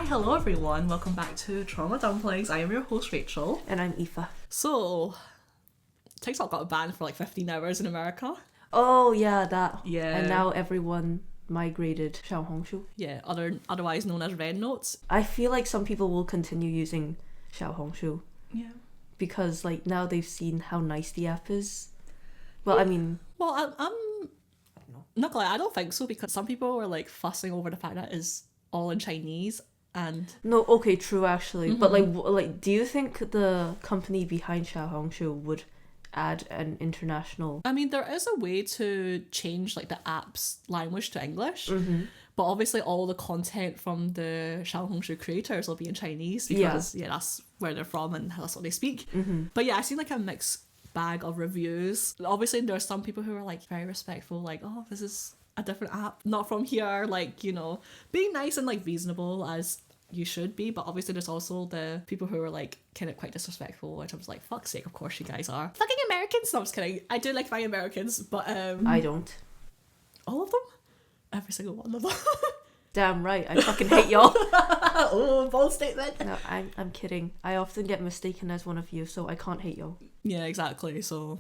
hello everyone. Welcome back to Trauma Dumplings. I am your host Rachel. And I'm Aoife. So, TikTok got banned for like 15 hours in America. Oh yeah, that. Yeah. And now everyone migrated Xiaohongshu. Yeah, otherwise known as Red Notes. I feel like some people will continue using Xiaohongshu. Yeah. Because like now they've seen how nice the app is. Well, yeah. I mean... Well, I'm not gonna lie, I don't think so, because some people were like fussing over the fact that it's all in Chinese and... No, okay, true actually. Mm-hmm. But like, do you think the company behind Xiaohongshu would add an international... I mean, there is a way to change like the app's language to English, but obviously all the content from the Xiaohongshu creators will be in Chinese because that's where they're from and that's what they speak. But yeah, I've seen like a mixed bag of reviews. Obviously there are some people who are like very respectful, like, oh, this is a different app, not from here, like, you know, being nice and like reasonable as you should be. But obviously there's also the people who are like kind of quite disrespectful, which I was like, fuck's sake, of course you guys are fucking Americans. No, I'm just kidding. I do like my Americans, but I don't. All of them? Every single one of them. Damn right, I fucking hate y'all. Oh, bold statement. No, I'm kidding. I often get mistaken as one of you, so I can't hate y'all. Yeah, exactly. So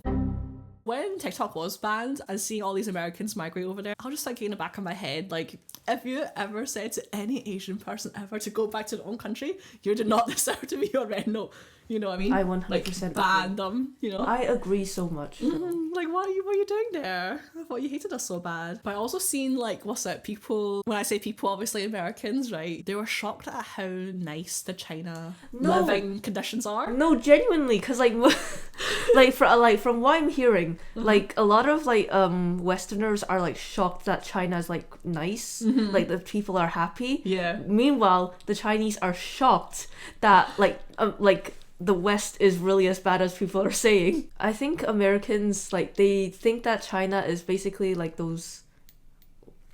when TikTok was banned and seeing all these Americans migrate over there, I was just thinking in the back of my head, like, if you ever said to any Asian person ever to go back to their own country, you do not deserve to be on Red Note. You know what I mean? I 100% like, ban them, you know? I agree so much. Like, what are you doing there? I thought you hated us so bad. But I also seen, like, people, when I say people, obviously Americans, right? They were shocked at how nice the China living conditions are. No, genuinely, because, like, from what I'm hearing, like, a lot of, like, Westerners are, like, shocked that China is, like, nice. Like, the people are happy. Yeah. Meanwhile, the Chinese are shocked that, like, the West is really as bad as people are saying. I think Americans, like, they think that China is basically like those...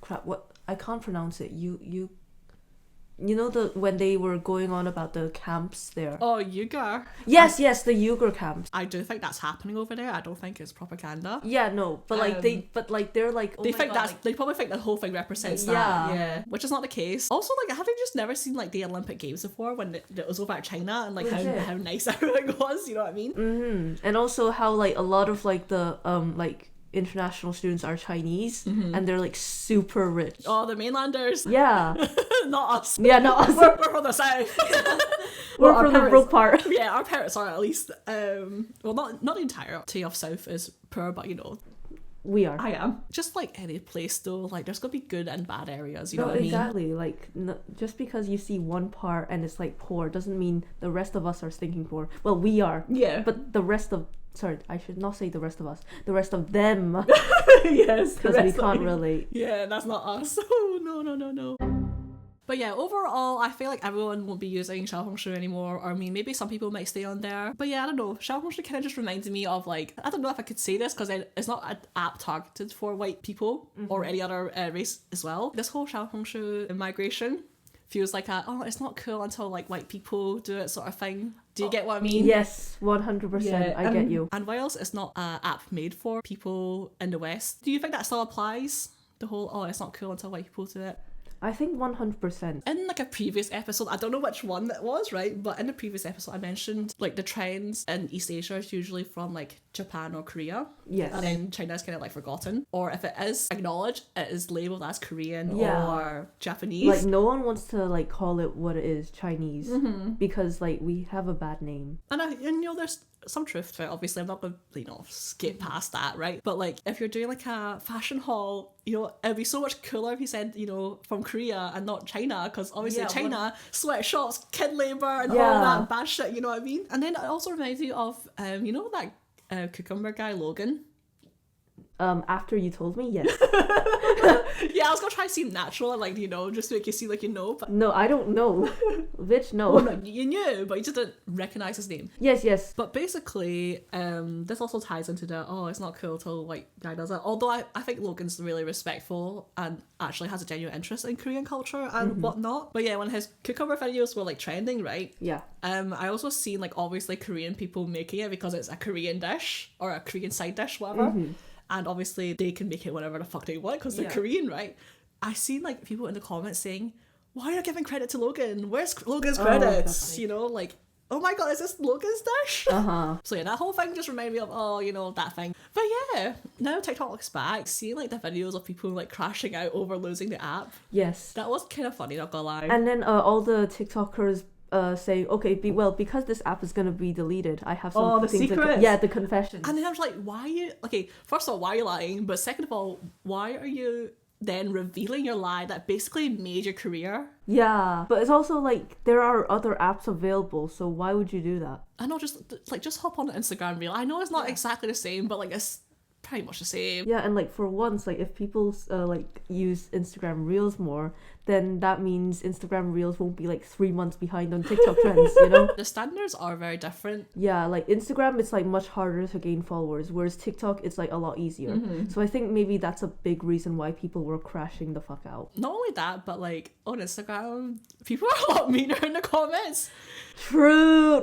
Crap, what? I can't pronounce it. You know when they were going on about the camps there? Oh, Uyghur. Yes, the Uyghur camps. I do think that's happening over there. I don't think it's propaganda. Yeah, no, but like they're like, oh they my think God, that's like, they probably think the whole thing represents that. Yeah, which is not the case. Also, like, have they just never seen like the Olympic Games before when it was over at China and like how nice everything was? You know what I mean? And also how like a lot of like the like international students are Chinese and they're like super rich. Oh, the mainlanders. Yeah. Not us. Yeah, not us. We're from the south. We're from the broke part. Yeah, our parents are at least. Well, not the entirety of South is poor, but you know. We are. I am. Just like any place though, like there's gonna be good and bad areas, you know what I mean? Exactly. Like, just because you see one part and it's like poor doesn't mean the rest of us are thinking poor. Well, we are. Yeah. But the rest of... Sorry, I should not say the rest of us. The rest of them. Yes. Because we can't relate. Yeah, that's not us. Oh, no. But yeah, overall, I feel like everyone won't be using Xiaohongshu anymore. Or I mean, maybe some people might stay on there. But yeah, I don't know. Xiaohongshu kind of just reminds me of like, I don't know if I could say this because it's not an app targeted for white people or any other race as well. This whole Xiaohongshu migration feels like it's not cool until like white people do it sort of thing. Do you get what I mean? Yes, 100%. Yeah, I get you. And whilst it's not an app made for people in the West, do you think that still applies? The whole, it's not cool until white people do it? I think 100%. In like a previous episode, I don't know which one that was, right? But in the previous episode, I mentioned like the trends in East Asia is usually from like Japan or Korea. Yes. And then China's kind of like forgotten. Or if it is acknowledged, it is labelled as Korean or Japanese. Like no one wants to like call it what it is, Chinese, because like we have a bad name. And you know, there's some truth to it. Obviously, I'm not going to, skip past that, right? But like, if you're doing like a fashion haul, it'd be so much cooler if you said, from Korea and not China, because obviously China, sweatshops, kid labour, and all that bad shit, you know what I mean? And then it also reminds you of, that cucumber guy, Logan. After you told me, yes. Yeah, I was gonna try to seem natural, like, just to make you seem like you know, but... No, I don't know. Bitch, no. Well, no, you knew, but you just didn't recognise his name. Yes. But basically, this also ties into the, it's not cool till a white guy does it. Although I think Logan's really respectful and actually has a genuine interest in Korean culture and whatnot. But yeah, when his cucumber videos were, like, trending, right? Yeah. I also seen, like, obviously Korean people making it because it's a Korean dish or a Korean side dish, whatever. And obviously they can make it whatever the fuck they want because they're Korean, right? I seen like people in the comments saying, why are you giving credit to Logan? Where's Logan's Oh, credits? You know, like, oh my god, is this Logan's dish? Uh-huh. So yeah, that whole thing just reminded me of, oh, you know, that thing. But yeah, now TikTok looks back, seeing like the videos of people like crashing out over losing the app, Yes. that was kind of funny, not gonna lie. And then all the TikTokers say, okay, because this app is gonna be deleted, I have something the secrets. the confessions. And then I was like, why are you, okay, first of all, why are you lying? But second of all, why are you then revealing your lie that basically made your career? Yeah, but it's also like there are other apps available, so why would you do that? I know, just hop on the Instagram reel. I know it's not exactly the same, but like it's pretty much the same. Yeah, and like for once, like if people like use Instagram Reels more, then that means Instagram Reels won't be like 3 months behind on TikTok trends, you know? The standards are very different. Yeah, like Instagram, it's like much harder to gain followers, whereas TikTok, it's like a lot easier. So I think maybe that's a big reason why people were crashing the fuck out. Not only that, but like on Instagram, people are a lot meaner in the comments. True.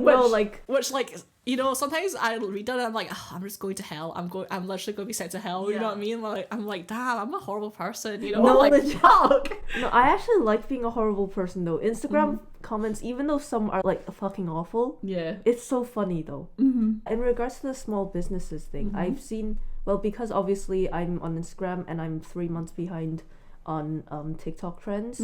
Which like, you know, sometimes I read it and I'm like, oh, I'm just going to hell. I'm literally going to be sent to hell. You know what I mean? Like, I'm like, damn, I'm a horrible person. You know, no, like, no, I actually like being a horrible person though. Instagram comments, even though some are like fucking awful, yeah, it's so funny though. In regards to the small businesses thing, I've seen, well, because obviously I'm on Instagram and I'm 3 months behind on TikTok trends,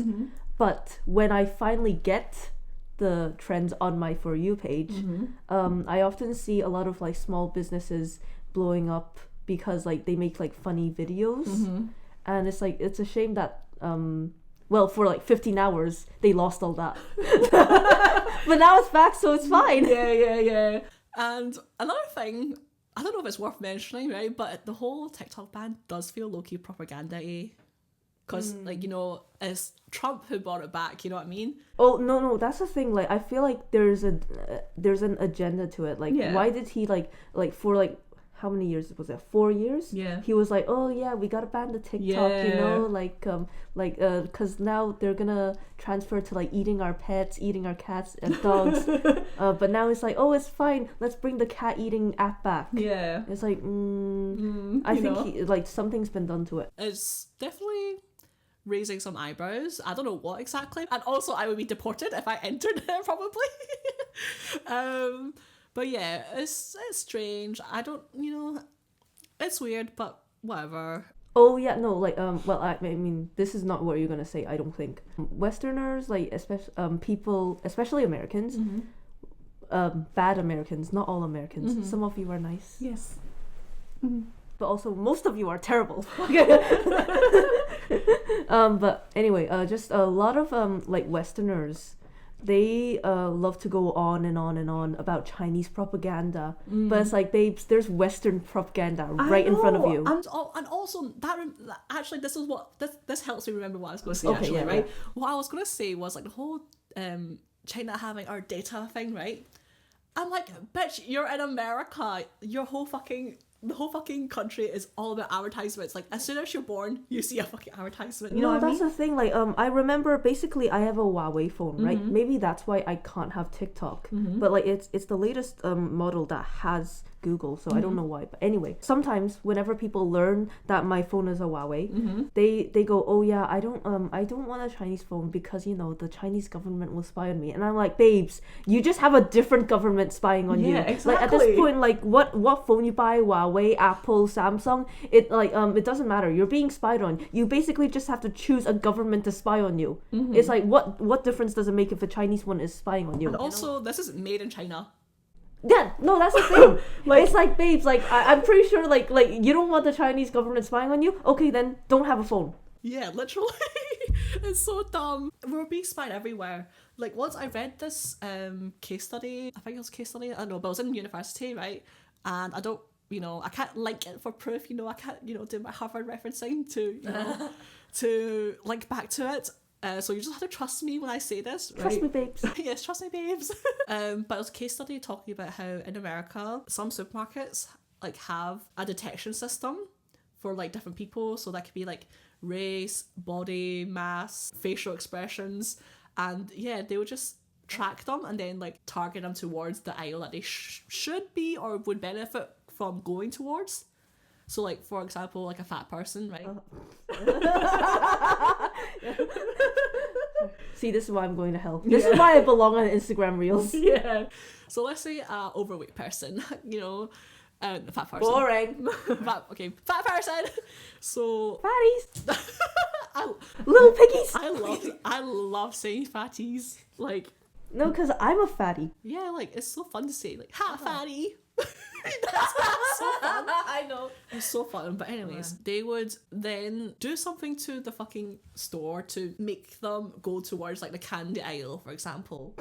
but when I finally get the trends on my For You page, I often see a lot of like small businesses blowing up because like they make like funny videos, and it's like, it's a shame that well, for like 15 hours they lost all that. But now it's back, so it's fine. Yeah. And another thing, I don't know if it's worth mentioning, right, but the whole TikTok ban does feel low-key propaganda-y. Because, like, you know, it's Trump who brought it back, you know what I mean? Oh, no, that's the thing. Like, I feel like there's an agenda to it. Like, why did he, like, for, like, how many years was it? 4 years? Yeah. He was like, oh, yeah, we gotta ban the TikTok, you know? Because now they're gonna transfer to, like, eating our pets, eating our cats and dogs. But now it's like, oh, it's fine. Let's bring the cat eating app back. Yeah. It's like, I think, something's been done to it. It's definitely raising some eyebrows. I don't know what exactly. And also, I would be deported if I entered it, probably. But yeah, it's strange. I don't, you know, it's weird, but whatever. Oh yeah, no, like well, I mean, this is not what you're gonna say. I don't think Westerners, like especially people, especially Americans, bad Americans, not all Americans. Some of you are nice. Yes. But also most of you are terrible. But anyway, just a lot of like Westerners, they love to go on and on and on about Chinese propaganda, but it's like, babes, there's Western propaganda right in front of you. And also that actually, this is what this helps me remember what I was going to say. Right? What I was going to say was like the whole China having our data thing, right? I'm like, bitch, you're in America. The whole fucking country is all about advertisements. Like, as soon as you're born, you see a fucking advertisement. You know what I mean? That's the thing. Like, I remember basically I have a Huawei phone, right? Maybe that's why I can't have TikTok. But like, it's the latest model that has Google, so I don't know why. But anyway, sometimes whenever people learn that my phone is a Huawei, they go, oh yeah, I don't want a Chinese phone because, you know, the Chinese government will spy on me. And I'm like, babes, you just have a different government spying on you. Exactly. Like, at this point, like, what phone you buy, Huawei, Apple, Samsung, it doesn't matter. You're being spied on. You basically just have to choose a government to spy on you. It's like, what difference does it make if a Chinese one is spying on you? And also, this is made in China. Yeah, no, that's the thing. Like, it's like, babes, like, I'm pretty sure, like you don't want the Chinese government spying on you? Okay, then don't have a phone. Yeah, literally. It's so dumb. We're being spied everywhere. Like, once I read this case study, I think it was a case study, I don't know, but I was in university, right? And I don't, you know, I can't link it for proof, you know, I can't, you know, do my Harvard referencing to, you know, to link back to it. So you just have to trust me when I say this, right? Trust me, babes. Yes, trust me, babes. But it was a case study talking about how in America, some supermarkets like have a detection system for like different people. So that could be like race, body mass, facial expressions. And yeah, they would just track them and then like target them towards the aisle that they should be or would benefit from going towards. So like, for example, like a fat person, right? See, this is why I'm going to hell. This is why I belong on Instagram Reels. Yeah. So let's say an overweight person, you know, a fat person. Boring. Fat person. So Fatties. I, Little piggies. I love saying fatties. Like, no, because I'm a fatty. yeah, like it's so fun to say, like, ha, fatty. that's so fun. I know. It's so fun. But anyways, they would then do something to the fucking store to make them go towards like the candy aisle, for example.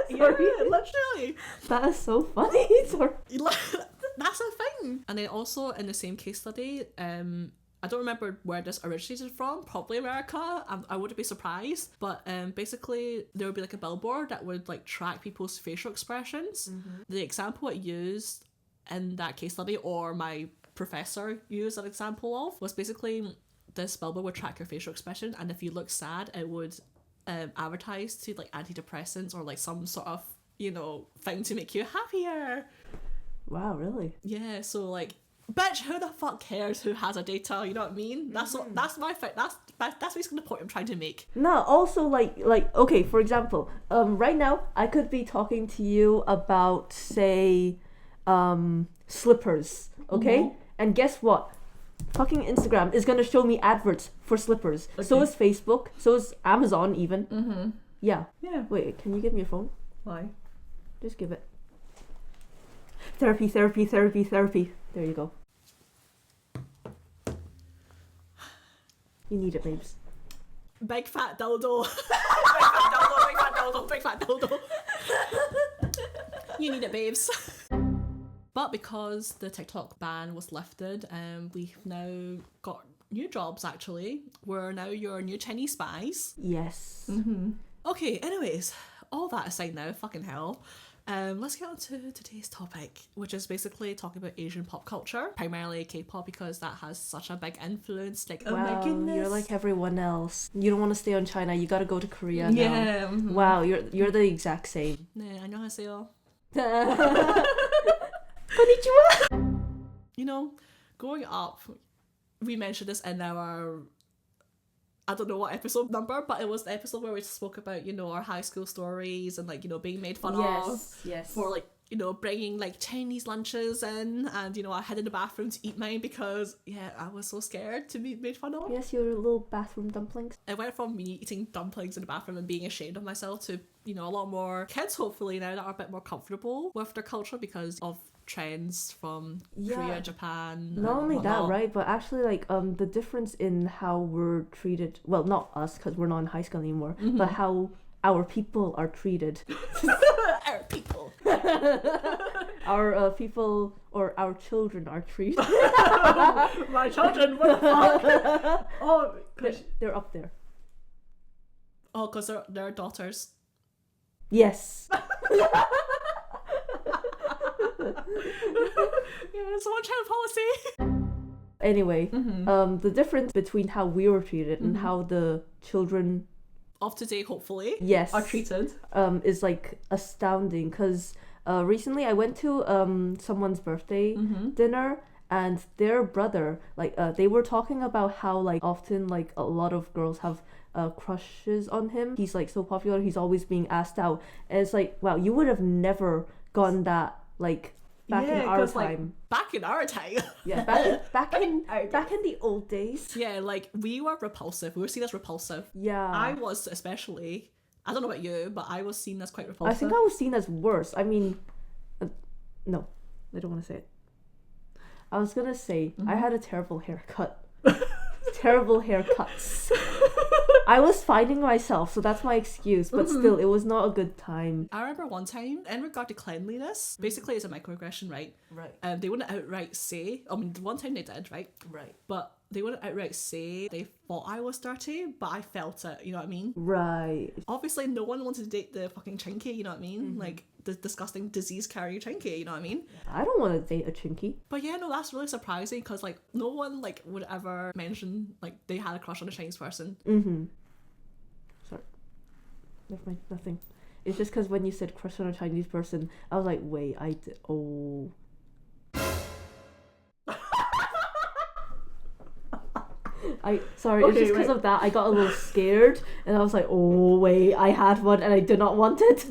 Yeah, literally. That is so funny. Sorry. That's a thing. And then also in the same case study, I don't remember where this originated from, probably America. I wouldn't be surprised. But basically, there would be like a billboard that would like track people's facial expressions. The example it used in that case study, or my professor used an example of, was basically this billboard would track your facial expression, and if you look sad, it would advertise to like antidepressants or like some sort of, you know, thing to make you happier. Wow, really? Yeah, so like, bitch, who the fuck cares who has a data, you know what I mean? That's my thing. That's basically the point I'm trying to make. No, also like okay, for example, right now I could be talking to you about, say, slippers, okay? And guess what? Fucking Instagram is gonna show me adverts for slippers. Okay. So is Facebook, so is Amazon even. Yeah. Wait, can you give me your phone? Why? Just give it. Therapy. There you go. You need it, babes. Big fat dildo. Big fat dildo. You need it, babes. But because the TikTok ban was lifted, we've now got new jobs, actually. We're now your new Chinese spies. Yes. Okay, anyways, all that aside now, fucking hell. Let's get on to today's topic, which is basically talking about Asian pop culture, primarily K-pop, because that has such a big influence. Like, oh my goodness, you're like everyone else. You don't want to stay on China. You got to go to Korea now. Yeah. Wow, you're the exact same. 네, 안녕하세요. Konnichiwa. You know, growing up, we mentioned this in our, I don't know what episode number, but it was the episode where we spoke about, you know, our high school stories and like, you know, being made fun of for like, you know, bringing like Chinese lunches in, and, you know, I hid in the bathroom to eat mine because, yeah, I was so scared to be made fun of. Yes, your little bathroom dumplings. It went from me eating dumplings in the bathroom and being ashamed of myself to, you know, a lot more kids hopefully now that are a bit more comfortable with their culture because of trends from Korea, Japan. Not only that, right? But actually, like, the difference in how we're treated. Well, not us, because we're not in high school anymore. But how our people are treated. Our people. Our people or our children are treated. My children. What the fuck? Oh, they're up there. Oh, because they're daughters. Yes. Yeah, it's a one-child policy. Anyway, the difference between how we were treated and how the children of today, hopefully, are treated, is like astounding. Because recently I went to someone's birthday dinner, and their brother, like, they were talking about how like often like a lot of girls have crushes on him. He's like so popular. He's always being asked out, and it's like, wow, you would have never gotten that like back in our time. Like, back in our time. Yeah, back in the old days. Yeah, like we were repulsive. We were seen as repulsive. Yeah. I was especially. I don't know about you, but I was seen as quite repulsive. I think I was seen as worse. I mean, no, I don't want to say it. I was gonna say I had a terrible haircut. Terrible haircuts. I was finding myself, so that's my excuse, but still, it was not a good time. I remember one time, in regard to cleanliness, basically it's a microaggression, right? Right. They wouldn't outright say, I mean, one time they did, right? Right. But they wouldn't outright say they thought I was dirty, but I felt it, you know what I mean? Right. Obviously, no one wanted to date the fucking chinky, you know what I mean? Like, the disgusting disease-carrying chinky, you know what I mean? I don't want to date a chinky. But yeah, no, that's really surprising, because, like, no one, like, would ever mention, like, they had a crush on a Chinese person. Sorry. Never mind, nothing. It's just because when you said crush on a Chinese person, I was like, wait, oh... Sorry, it's just because of that I got a little scared and I was like, oh wait, I had one and I did not want it.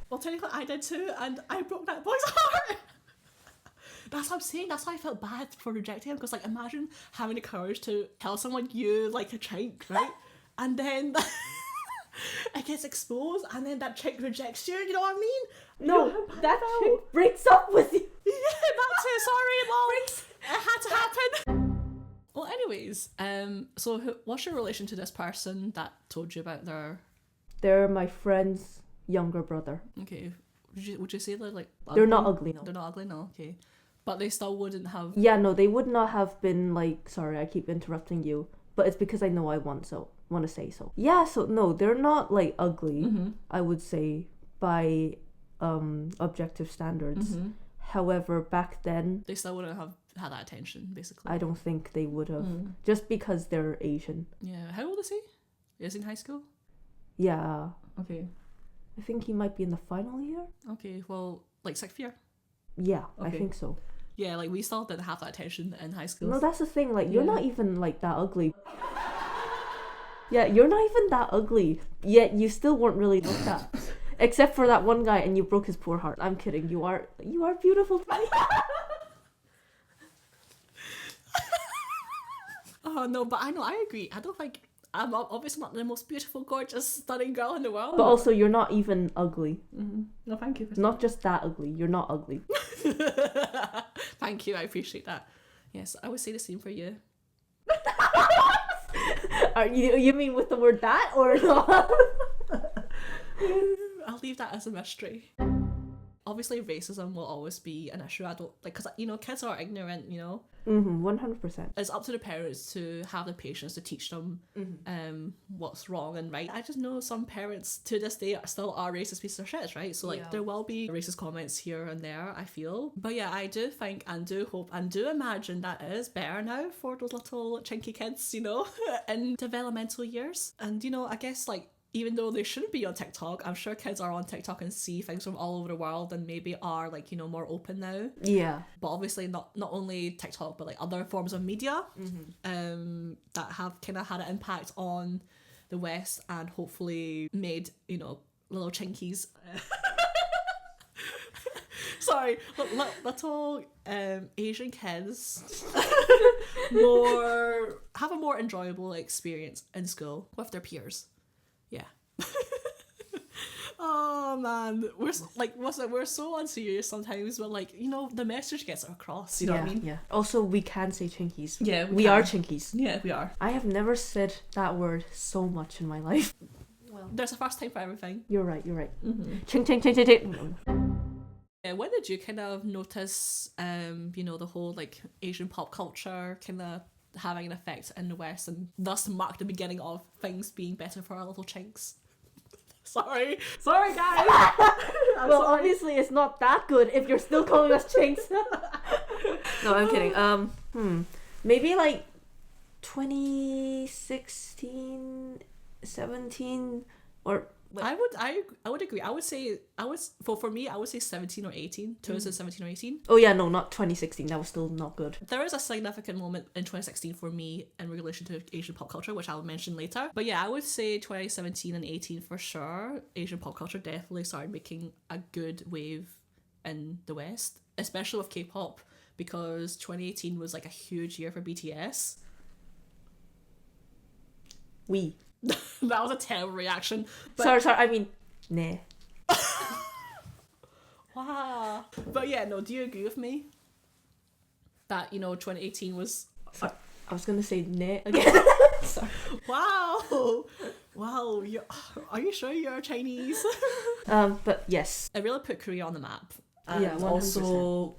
Well, technically I did too, and I broke that boy's heart. That's what I'm saying. That's why I felt bad for rejecting him, because like imagine having the courage to tell someone you like a chink, right? And then it gets exposed, and then that chick rejects you. You know what I mean? No, that chick breaks up with you. Yeah, that's it. Sorry, Mom. It had to happen. Well, anyways, so what's your relation to this person that told you about their? They're my friend's younger brother. Okay, would you say they're like? Ugly? They're not ugly. No. They're not ugly. No. Okay, but they still wouldn't have. Yeah, no, they would not have been like. Sorry, I keep interrupting you, but it's because I know I want to say so. Yeah, so no, they're not like ugly. Mm-hmm. I would say by objective standards. Mm-hmm. However, back then they still wouldn't have had that attention. Basically, I don't think they would have, just because they're Asian. Yeah. How old is he? Is he in high school? Yeah. Okay. I think he might be in the final year. Okay. Well, like 6th year. Yeah, okay. I think so. Yeah, like we still didn't have that attention in high school. No, that's the thing. Like you're not even like that ugly. Yeah, you're not even that ugly. Yet you still weren't really looked at. Except for that one guy, and you broke his poor heart. I'm kidding. You are beautiful. Oh no, but I agree. I don't think I'm obviously not the most beautiful, gorgeous, stunning girl in the world. But also, you're not even ugly. Mm-hmm. No, thank you. Not just that ugly. You're not ugly. Thank you. I appreciate that. Yes, I would say the same for you. You mean with the word that or not? I'll leave that as a mystery. Obviously, racism will always be an issue. I don't like, because kids are ignorant. 100%. It's up to the parents to have the patience to teach them what's wrong and right. I just know some parents to this day still are racist pieces of shit, right? So there will be racist comments here and there, I feel. But yeah, I do think and do hope and do imagine that it is better now for those little chinky kids, in developmental years. And I guess like, even though they shouldn't be on TikTok, I'm sure kids are on TikTok and see things from all over the world and maybe are like, more open now. Yeah. But obviously not only TikTok, but like other forms of media that have kind of had an impact on the West and hopefully made, little chinkies. Sorry, little Asian kids have a more enjoyable experience in school with their peers. Yeah. Oh man, we're so unserious sometimes, but like the message gets across. You know what I mean? Yeah. Also, we can say chinkies. Yeah, we are chinkies. Yeah, we are. I have never said that word so much in my life. Well, there's a first time for everything. You're right. Mm-hmm. Ching ching ching ching ching. When did you kind of notice, the whole like Asian pop culture kind of having an effect in the West and thus mark the beginning of things being better for our little chinks? Sorry guys. Well, obviously it's not that good if you're still calling us chinks. No, I'm kidding. Maybe like 2016, 17, or I would agree. I would say for me I would say 17 or 18. 2017 or 18. Oh yeah, no, not 2016. That was still not good. There is a significant moment in 2016 for me in relation to Asian pop culture, which I'll mention later. But yeah, I would say 2017 and 18 for sure. Asian pop culture definitely started making a good wave in the West, especially with K-pop, because 2018 was like a huge year for BTS. That was a terrible reaction. Sorry, I mean, nah. Wow. But yeah, no, do you agree with me? That, 2018 was... Sorry, I was going to say nah again. Sorry. Wow. Are you sure you're Chinese? But yes. It really put Korea on the map. And 100%. Also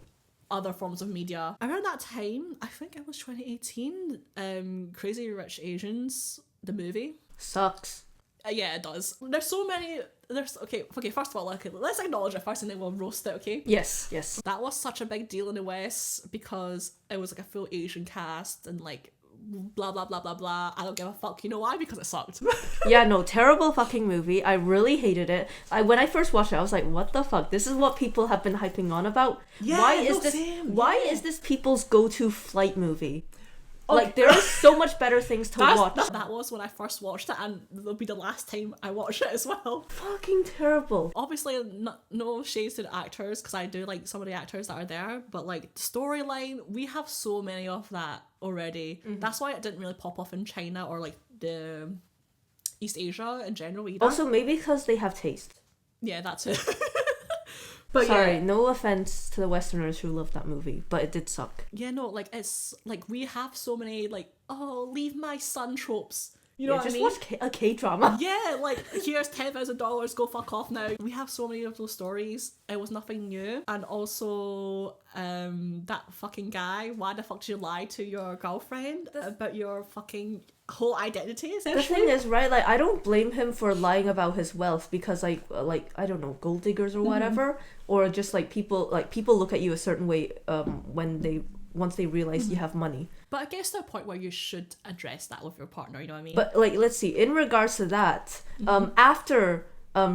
other forms of media. Around that time, I think it was 2018, Crazy Rich Asians, the movie. Sucks. Yeah, it does. There's so many. Okay. First of all, let's acknowledge it first, and then we'll roast it. Okay. Yes. That was such a big deal in the West because it was like a full Asian cast and like blah blah blah blah blah. I don't give a fuck. You know why? Because it sucked. Yeah, no, terrible fucking movie. I really hated it. When I first watched it, I was like, what the fuck? This is what people have been hyping on about. Yeah, Why is this people's go-to flight movie? Like, there are so much better things to watch. That was when I first watched it, and it'll be the last time I watch it as well. Fucking terrible. Obviously, no shades to the actors, because I do like some of the actors that are there, but like the storyline, we have so many of that already. That's why it didn't really pop off in China or like the East Asia in general either. Also, maybe because they have taste. Yeah, that's it. But sorry, no offense to the Westerners who love that movie, but it did suck. Yeah, no, like it's like we have so many like, oh, leave my son tropes. You know what I mean? Just watch a K-drama. Yeah, like here's $10,000, go fuck off now. We have so many of those stories. It was nothing new. And also, that fucking guy, why the fuck did you lie to your girlfriend about your fucking whole identity, essentially? The thing is, right, like, I don't blame him for lying about his wealth because, like I don't know, gold diggers or whatever, or just like people look at you a certain way once they realize you have money. But I guess to a point where you should address that with your partner, you know what I mean? But like, let's see, in regards to that, after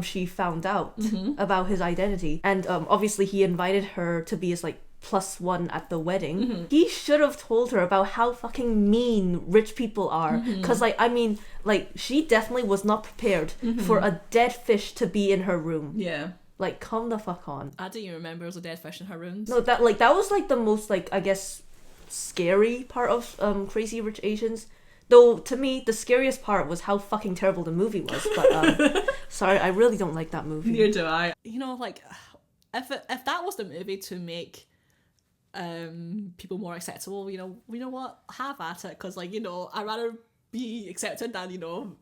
she found out about his identity, and obviously he invited her to be his like +1 at the wedding, he should have told her about how fucking mean rich people are. Because like, I mean, like, she definitely was not prepared for a dead fish to be in her room. Yeah. Like, come the fuck on. I didn't even remember there was a dead fish in her room. No, that was like the most, like, I guess, scary part of Crazy Rich Asians. Though to me, the scariest part was how fucking terrible the movie was. But sorry, I really don't like that movie. Neither do I. You know, like, if that was the movie to make people more acceptable, you know what, have at it. Because, like, you know, I'd rather be accepted than, you know,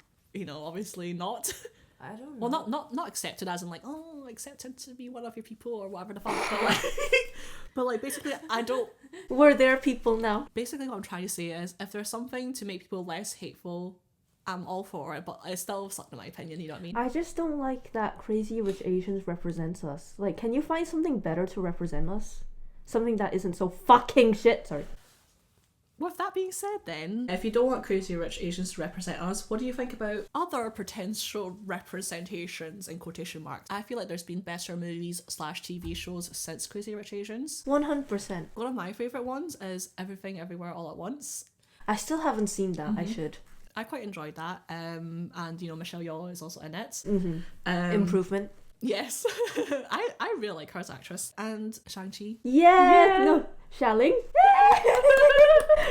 obviously not. I don't know. Well, not accepted as in like, oh, accepted to be one of your people or whatever the fuck. But like basically, I don't. We're their people now. Basically, what I'm trying to say is, if there's something to make people less hateful, I'm all for it. But it's still sucked in my opinion. You know what I mean? I just don't like that Crazy Rich Asians represents us. Like, can you find something better to represent us? Something that isn't so fucking shit. Sorry. With that being said then, if you don't want Crazy Rich Asians to represent us, what do you think about other potential representations in quotation marks? I feel like there's been better movies / TV shows since Crazy Rich Asians. 100%. One of my favourite ones is Everything Everywhere All at Once. I still haven't seen that. I should. I quite enjoyed that. And, you know, Michelle Yeoh is also in it. Improvement. Yes. I really like her as actress. And Shang-Chi. Yeah. No. Xialing.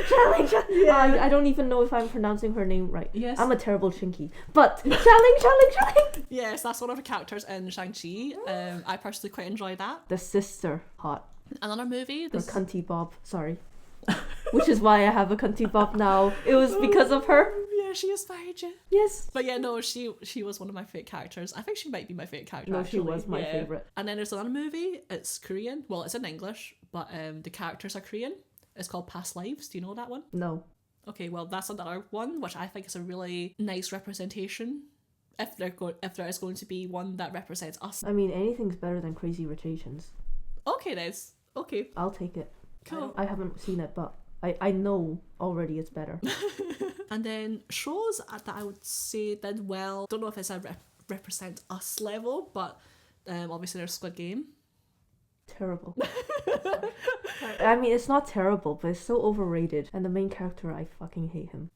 Xialing. Yeah. I don't even know if I'm pronouncing her name right. Yes. I'm a terrible chinky. But Xialing. Yes, that's one of the characters in Shang-Chi. I personally quite enjoy that. The sister. Hot. Another movie. Her cunty bob. Sorry. Which is why I have a cunty bob now. It was because of her. Yeah, she inspired you. Yes. But yeah, no, she was one of my favourite characters. I think she might be my favourite character. No, actually. she was my favourite. And then there's another movie. It's Korean. Well, it's in English, but the characters are Korean. It's called Past Lives. Do you know that one? No. Okay, well, that's another one which I think is a really nice representation. If there is going to be one that represents us. I mean, anything's better than Crazy Rich Asians. Okay, then. Okay. I'll take it. Cool. I haven't seen it, but I know already it's better. And then shows that I would say did well. Don't know if it's a represent us level, but obviously there's Squid Game. Terrible. I mean, it's not terrible, but it's so overrated. And the main character, I fucking hate him.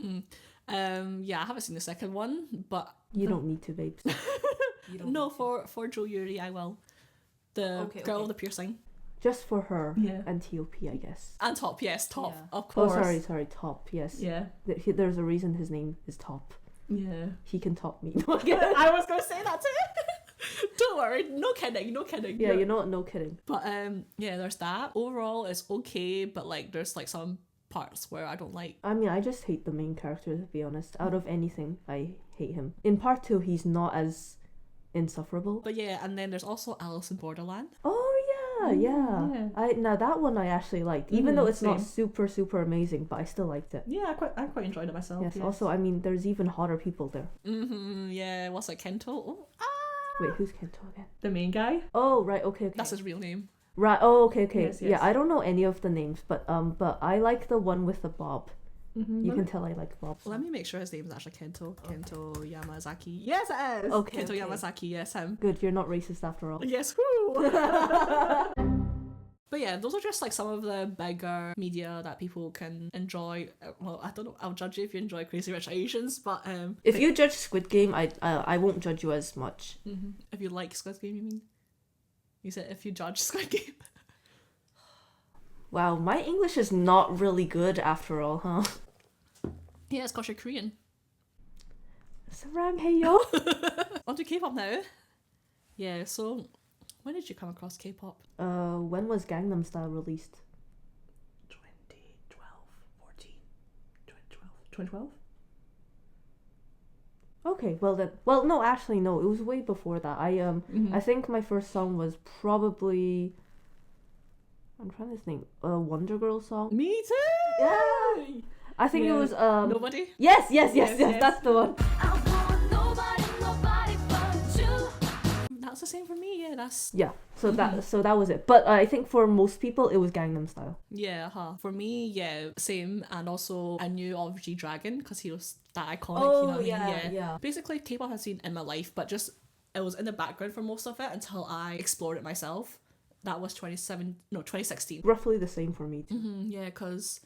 Yeah, I haven't seen the second one, but you don't need to, babes. No, for Jo Yuri, I will. The girl with the piercing. Just for her. Yeah. And T.O.P, I guess. And Top, yes, Top, yeah. of course. Oh, sorry, Top, yes. Yeah. There's a reason his name is Top. Yeah. He can top me. I was going to say that too. Don't worry, no kidding. Yeah, you know what, no kidding. But yeah, there's that. Overall, it's okay, but like there's like some parts where I don't like. I mean, I just hate the main character, to be honest. Out of anything, I hate him. In part 2, he's not as insufferable. But yeah, and then there's also Alice in Borderland. Oh yeah. Now that one I actually liked, even though it's not super amazing, but I still liked it. Yeah, I quite enjoyed it myself. Yes. Also, I mean, there's even hotter people there. Yeah. What's it, Kento? Oh, Wait, who's Kento again? The main guy. Oh right, okay. That's his real name. Right. Oh, okay. Yes. Yeah, I don't know any of the names, but I like the one with the bob. You can tell I like Bob. Let me make sure his name is actually Kento. Kento Yamazaki. Yes, it is. Okay. Kento Yamazaki. Yes, him. Good. You're not racist after all. Yes. Whoo. But yeah, those are just like some of the bigger media that people can enjoy. Well, I don't know, I'll judge you if you enjoy Crazy Rich Asians, but if you judge Squid Game, I won't judge you as much. If you like Squid Game, you mean? You said if you judge Squid Game. Wow, my English is not really good after all, huh? Yeah, it's 'cause you're Korean. 사랑해요. On to K-pop now. Yeah, so when did you come across K-pop? When was Gangnam Style released? 2012, 14, 2012? Okay, well no, actually no, it was way before that. I think my first song was probably, I'm trying to think, a Wonder Girl song. Me too! Yeah! I think it was Nobody? Yes, that's the one. That's the same for me, yeah, that's... Yeah, so that was it. But I think for most people it was Gangnam Style. Yeah, For me, yeah, same. And also I knew of G-Dragon because he was that iconic, Oh, you know what yeah, I mean? yeah. Basically, K-pop has been in my life, but just it was in the background for most of it until I explored it myself. That was 2016. Roughly the same for me too. Yeah, because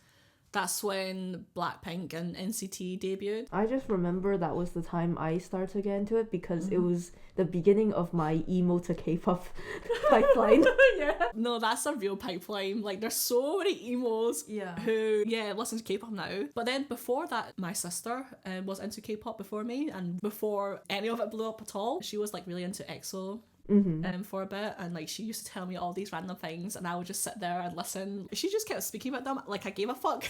that's when Blackpink and NCT debuted. I just remember that was the time I started to get into it because it was the beginning of my emo to K-pop pipeline. Yeah. No, that's a real pipeline. Like, there's so many emos who, listen to K-pop now. But then before that, my sister was into K-pop before me, and before any of it blew up at all, she was like really into EXO. For a bit, and like she used to tell me all these random things and I would just sit there and listen. She just kept speaking about them like I gave a fuck.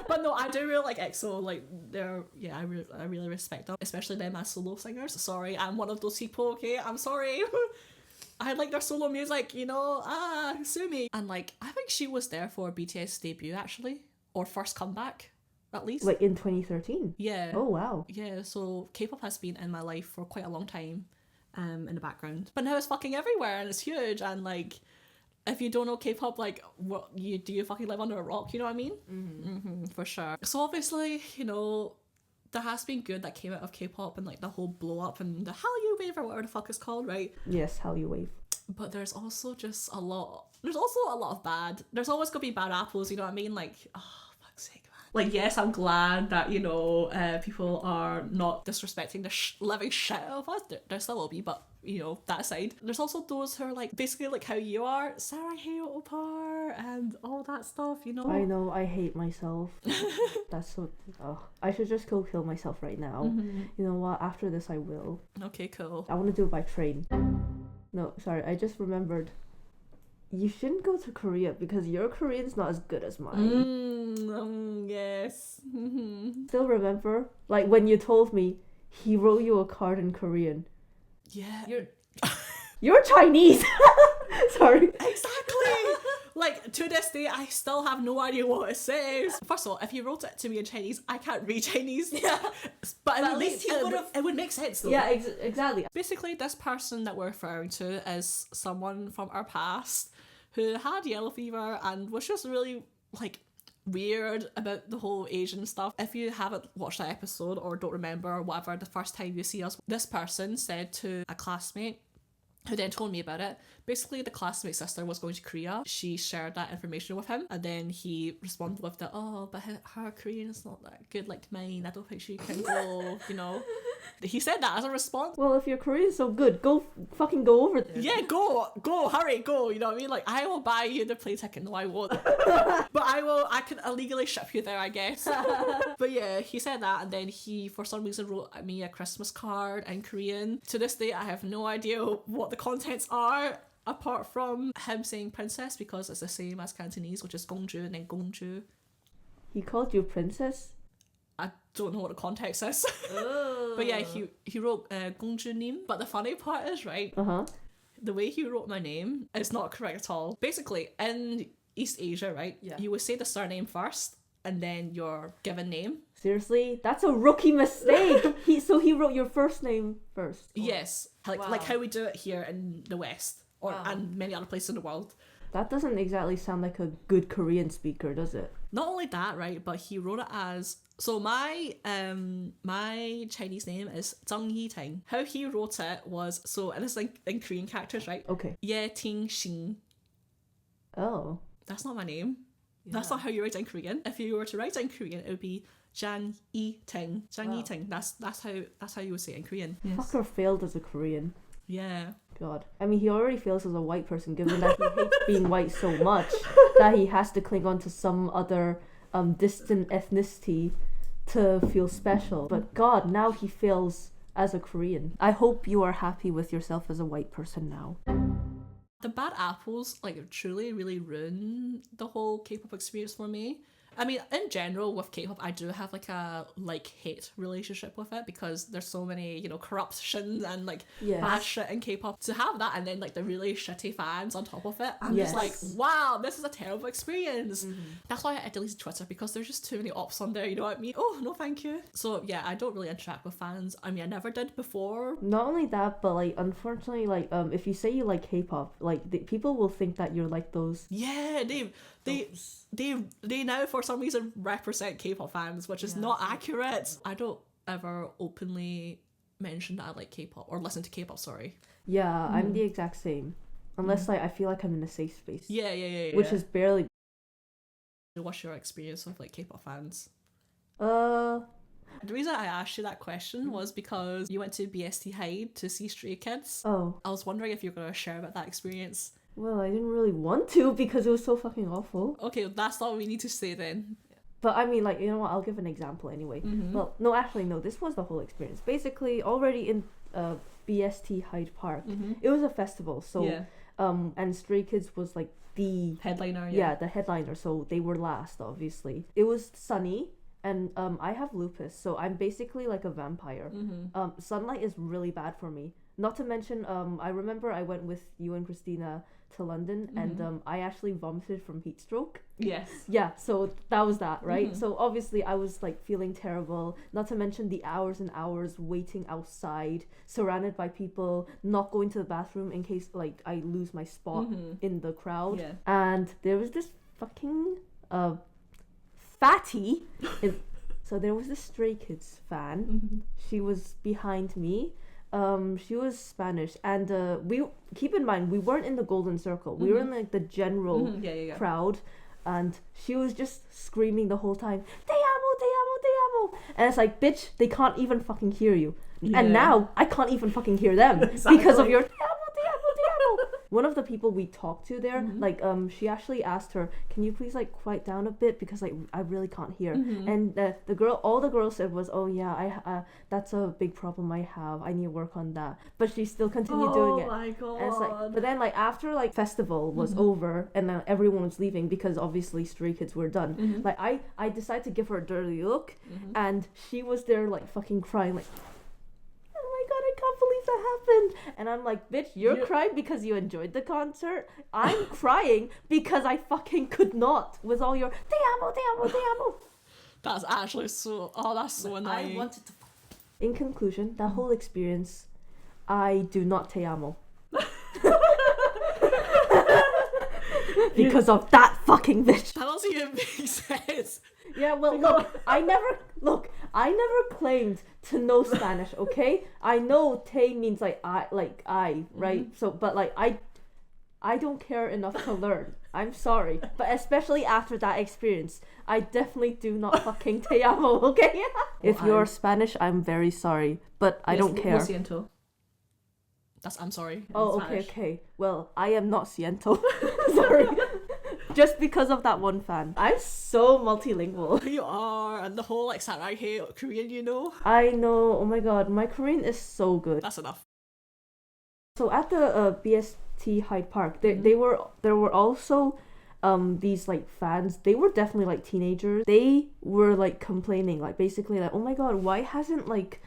But no, I do really like EXO. Like they're I really respect them, especially them as solo singers. Sorry, I'm one of those people, okay? I'm sorry. I like their solo music, you know, sue me. And like I think she was there for BTS debut actually, or first comeback at least. Like in 2013? Yeah. Oh wow. Yeah, so K-pop has been in my life for quite a long time. In the background, but now it's fucking everywhere and it's huge, and like if you don't know K-pop, like what you fucking live under a rock, you know what I mean? For sure. So obviously, you know, there has been good that came out of K-pop, and like the whole blow up and the Hallyu wave or whatever the fuck it's called, right? Yes, Hallyu wave. But there's also just a lot of bad. There's always gonna be bad apples, you know what I mean? Like, oh fuck's sake. Like, yes, I'm glad that, you know, people are not disrespecting the living shit out of us. There still will be, but, you know, that aside. There's also those who are, like, basically like how you are, 사랑해요 오빠, and all that stuff, you know? I know, I hate myself. That's so... Oh, I should just go kill myself right now. You know what? After this, I will. Okay, cool. I want to do it by train. No, sorry, I just remembered. You shouldn't go to Korea because your Korean's not as good as mine. Yes. Still remember? Like when you told me he wrote you a card in Korean. Yeah. You're Chinese! Sorry. Exactly! Like, to this day, I still have no idea what it says. First of all, if he wrote it to me in Chinese, I can't read Chinese. Yeah. But at least it would make sense, though. Yeah, exactly. Basically, this person that we're referring to is someone from our past who had yellow fever and was just really, like, weird about the whole Asian stuff. If you haven't watched that episode or don't remember or whatever, the first time you see us, this person said to a classmate who then told me about it. Basically, the classmate's sister was going to Korea. She shared that information with him, and then he responded with the, oh, but her Korean is not that good like mine. I don't think she can go, you know. He said that as a response. Well, if your Korean's so good, fucking go over there. Yeah, go, hurry, go, you know what I mean? Like, I will buy you the plane ticket. No, I won't. But I can illegally ship you there, I guess. But yeah, he said that, and then he, for some reason, wrote me a Christmas card in Korean. To this day, I have no idea what the contents are, apart from him saying princess, because it's the same as Cantonese, which is gongju and then gongju. He called you princess? I don't know what the context is. But yeah, he wrote gongju nim. But the funny part is, right, the way he wrote my name is not correct at all. Basically, in East Asia, right, you would say the surname first and then your given name. Seriously? That's a rookie mistake! So he wrote your first name first? Or... Yes. Like how we do it here in the West, and many other places in the world. That doesn't exactly sound like a good Korean speaker, does it? Not only that, right, but he wrote it as... So my Chinese name is Zhang Yiting. How he wrote it was... So, and it's in Korean characters, right? Okay. Ye Ting Xing. Oh. That's not my name. That's not how you write it in Korean. If you were to write it in Korean, it would be Jang Yi-ting. Jang Yi-ting. That's how you would say it in Korean. Yes. Fucker failed as a Korean. Yeah. God. I mean, he already fails as a white person, given that he hates being white so much that he has to cling on to some other distant ethnicity to feel special. But God, now he fails as a Korean. I hope you are happy with yourself as a white person now. The bad apples like truly really ruin the whole K-pop experience for me. I mean, in general with K-pop, I do have like a like-hate relationship with it because there's so many, you know, corruption and like bad shit in K-pop. To have that and then like the really shitty fans on top of it, I'm just like, wow, this is a terrible experience. That's why I deleted Twitter, because there's just too many ops on there, you know what I mean? Oh, no thank you. So yeah, I don't really interact with fans. I mean, I never did before. Not only that, but like unfortunately, like if you say you like K-pop, like people will think that you're like those. Yeah, they now for some reason represent K-pop fans, which is not accurate. I don't ever openly mention that I like K-pop or listen to K-pop, sorry. Yeah, I'm the exact same. Unless like I feel like I'm in a safe space. Yeah. Which is barely. What's your experience with like K-pop fans? Uh The reason I asked you that question was because you went to BST Hyde to see Stray Kids. Oh. I was wondering if you were going to share about that experience. Well, I didn't really want to because it was so fucking awful. Okay, that's all we need to say then. But I mean, like, you know what, I'll give an example anyway. Well, no, actually, no, this was the whole experience. Basically, already in BST Hyde Park, it was a festival, so, and Stray Kids was like the... Headliner, Yeah, the headliner, so they were last, obviously. It was sunny, and I have lupus, so I'm basically like a vampire. Sunlight is really bad for me. Not to mention, I remember I went with you and Christina to London, and I actually vomited from heat stroke. Yes. Yeah, so that was that, right? So obviously I was like feeling terrible. Not to mention the hours and hours waiting outside, surrounded by people, not going to the bathroom in case like I lose my spot in the crowd. Yeah. And there was this fucking fatty. So there was this Stray Kids fan. She was behind me. She was Spanish, and we keep in mind we weren't in the golden circle. We were in like the general crowd, and she was just screaming the whole time, "Te amo, te amo, te amo!" And it's like, bitch, they can't even fucking hear you. And now I can't even fucking hear them because of your "te amo, te amo, te amo." One of the people we talked to there, like, she actually asked her, "Can you please like quiet down a bit because like I really can't hear." And all the girl said was, "Oh yeah, I that's a big problem I have. I need to work on that." But she still continued doing it. Oh my god! And it's like, but then like after like festival was over and everyone was leaving because obviously Stray Kids were done. Like I decided to give her a dirty look, and she was there like fucking crying like, I can't believe that happened. And I'm like, bitch, you're crying because you enjoyed the concert. I'm crying because I fucking could not with all your te amo, te amo, te amo. That's actually so annoying. I wanted to. In conclusion, that whole experience, I do not te amo. Because of that fucking bitch. That doesn't even make sense. Yeah, well, look, I never claimed to know Spanish, okay? I know te means like I, right? So, but like I don't care enough to learn. I'm sorry, but especially after that experience, I definitely do not fucking te amo, okay? If you're Spanish, I'm very sorry, but I don't care. Lo siento. I'm sorry. Oh, okay. Well, I am not siento. Sorry. Just because of that one fan. I'm so multilingual. You are, and the whole like samurai hate Korean, you know. I know. Oh my god, my Korean is so good. That's enough. So at the BST Hyde Park, there were also these like fans. They were definitely like teenagers. They were like complaining, like basically like, oh my god, why hasn't like